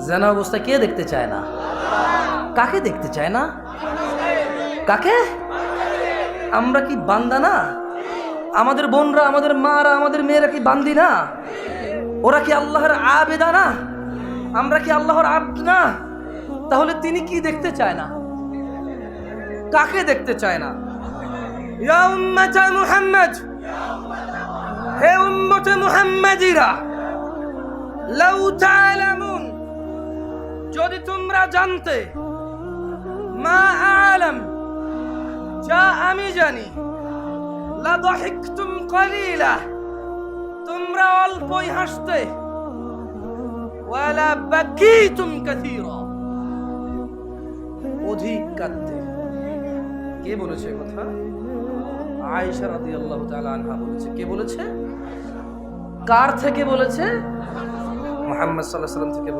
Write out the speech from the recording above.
জেনা অবস্থা কে দেখতে চায় না? কাকে দেখতে চায় না? কাকে? আমরা কি বান্দা না? আমাদের বোনরা, আমাদের মারা, আমাদের মেয়েরা কি বান্দি না? ওরা কি আল্লাহর আবেদা না? আমরা কি আল্লাহর আব্দ না? তাহলে তিনি কি দেখতে চায় না? কাকে দেখতে চায় না? ইয়া উম্মাতা মুহাম্মদ, হে উম্মতে মুহাম্মাদিরা, লাউ তা'লামুন, যদি তোমরা জানতে, মা আ'লাম, যা আমি জানি, লা দাহিকতুম কলিলা, তোমরা অল্পই হাসতে, ওয়ালা বাকিতুম কাসীরা, অধিক কাঁদতে। কে বলেছে কথা? আয়েশা রাদিয়াল্লাহু তাআলা আনহা বলেছে। কে বলেছে? কার থেকে বলেছে? মুহাম্মদ সাল্লাল্লাহু আলাইহি ওয়াসাল্লাম থেকে বলেছে।